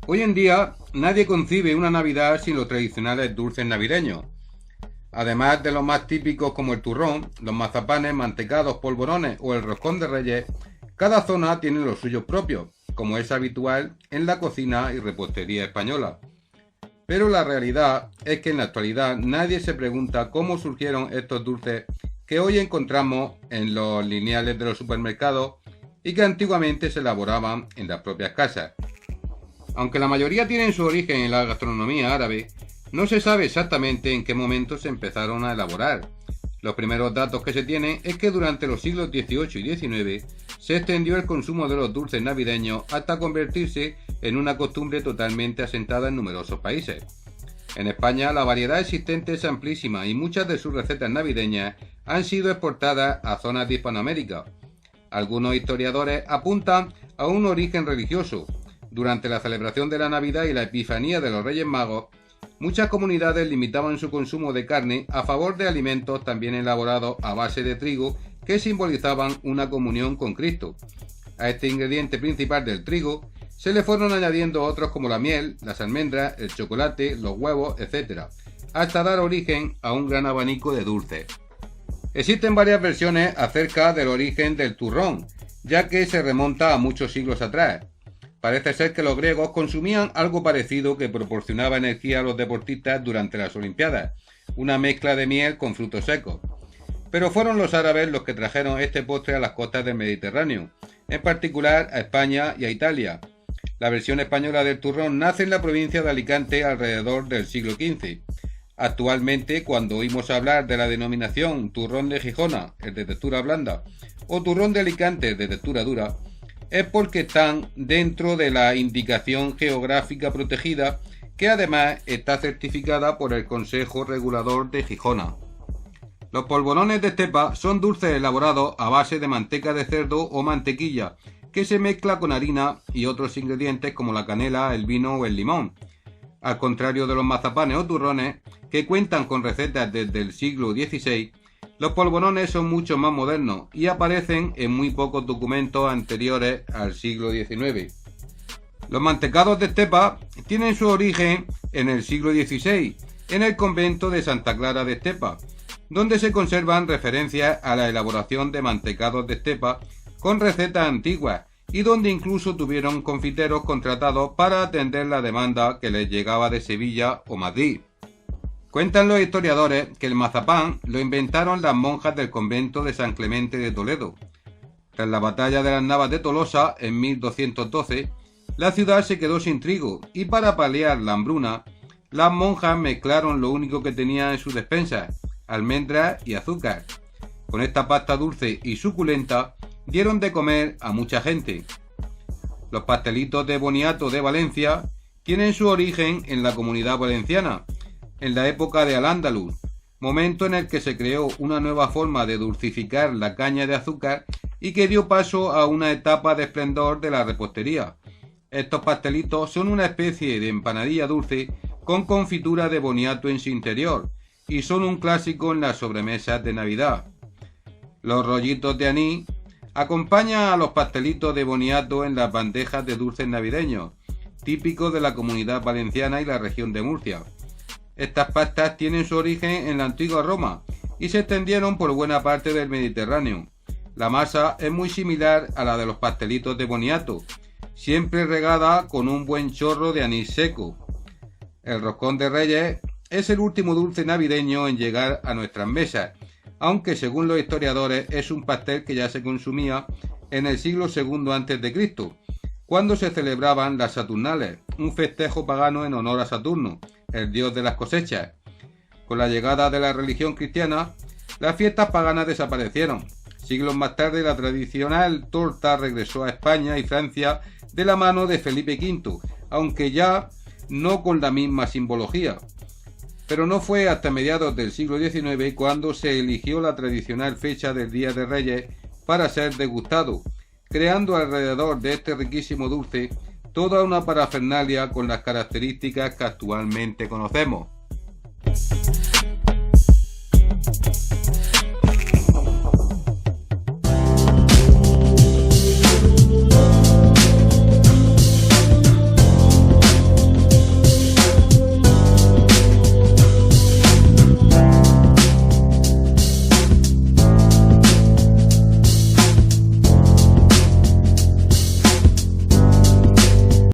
Hoy en día nadie concibe una Navidad sin los tradicionales dulces navideños. Además de los más típicos como el turrón, los mazapanes, mantecados, polvorones o el roscón de reyes, cada zona tiene los suyos propios, como es habitual en la cocina y repostería española. Pero la realidad es que en la actualidad nadie se pregunta cómo surgieron estos dulces que hoy encontramos en los lineales de los supermercados y que antiguamente se elaboraban en las propias casas. Aunque la mayoría tienen su origen en la gastronomía árabe, no se sabe exactamente en qué momento se empezaron a elaborar. Los primeros datos que se tienen es que durante los siglos XVIII y XIX se extendió el consumo de los dulces navideños hasta convertirse en una costumbre totalmente asentada en numerosos países. En España la variedad existente es amplísima y muchas de sus recetas navideñas han sido exportadas a zonas de Hispanoamérica. Algunos historiadores apuntan a un origen religioso. Durante la celebración de la Navidad y la Epifanía de los Reyes Magos, muchas comunidades limitaban su consumo de carne a favor de alimentos también elaborados a base de trigo que simbolizaban una comunión con Cristo. A este ingrediente principal del trigo se le fueron añadiendo otros como la miel, las almendras, el chocolate, los huevos, etc., hasta dar origen a un gran abanico de dulces. Existen varias versiones acerca del origen del turrón, ya que se remonta a muchos siglos atrás. Parece ser que los griegos consumían algo parecido que proporcionaba energía a los deportistas durante las Olimpiadas, una mezcla de miel con frutos secos. Pero fueron los árabes los que trajeron este postre a las costas del Mediterráneo, en particular a España y a Italia. La versión española del turrón nace en la provincia de Alicante alrededor del siglo XV. Actualmente, cuando oímos hablar de la denominación turrón de Gijona, el de textura blanda, o turrón de Alicante, el de textura dura, es porque están dentro de la indicación geográfica protegida que además está certificada por el Consejo Regulador de Gijona. Los polvorones de estepa son dulces elaborados a base de manteca de cerdo o mantequilla que se mezcla con harina y otros ingredientes como la canela, el vino o el limón. Al contrario de los mazapanes o turrones, que cuentan con recetas desde el siglo XVI, los polvorones son mucho más modernos y aparecen en muy pocos documentos anteriores al siglo XIX. Los mantecados de Estepa tienen su origen en el siglo XVI, en el convento de Santa Clara de Estepa, donde se conservan referencias a la elaboración de mantecados de Estepa con recetas antiguas y donde incluso tuvieron confiteros contratados para atender la demanda que les llegaba de Sevilla o Madrid. Cuentan los historiadores que el mazapán lo inventaron las monjas del convento de San Clemente de Toledo. Tras la batalla de las Navas de Tolosa en 1212, la ciudad se quedó sin trigo y para paliar la hambruna, las monjas mezclaron lo único que tenían en sus despensas, almendras y azúcar. Con esta pasta dulce y suculenta dieron de comer a mucha gente. Los pastelitos de boniato de Valencia tienen su origen en la Comunidad Valenciana, en la época de Al-Ándalus, momento en el que se creó una nueva forma de dulcificar la caña de azúcar y que dio paso a una etapa de esplendor de la repostería. Estos pastelitos son una especie de empanadilla dulce con confitura de boniato en su interior y son un clásico en las sobremesas de Navidad. Los rollitos de anís acompañan a los pastelitos de boniato en las bandejas de dulces navideños, típicos de la Comunidad Valenciana y la región de Murcia. Estas pastas tienen su origen en la antigua Roma y se extendieron por buena parte del Mediterráneo. La masa es muy similar a la de los pastelitos de boniato, siempre regada con un buen chorro de anís seco. El roscón de Reyes es el último dulce navideño en llegar a nuestras mesas, aunque según los historiadores es un pastel que ya se consumía en el siglo II a.C., cuando se celebraban las Saturnales, un festejo pagano en honor a Saturno, el dios de las cosechas. Con la llegada de la religión cristiana, las fiestas paganas desaparecieron. Siglos más tarde, la tradicional torta regresó a España y Francia de la mano de Felipe V, aunque ya no con la misma simbología. Pero no fue hasta mediados del siglo XIX cuando se eligió la tradicional fecha del Día de Reyes para ser degustado, creando alrededor de este riquísimo dulce toda una parafernalia con las características que actualmente conocemos.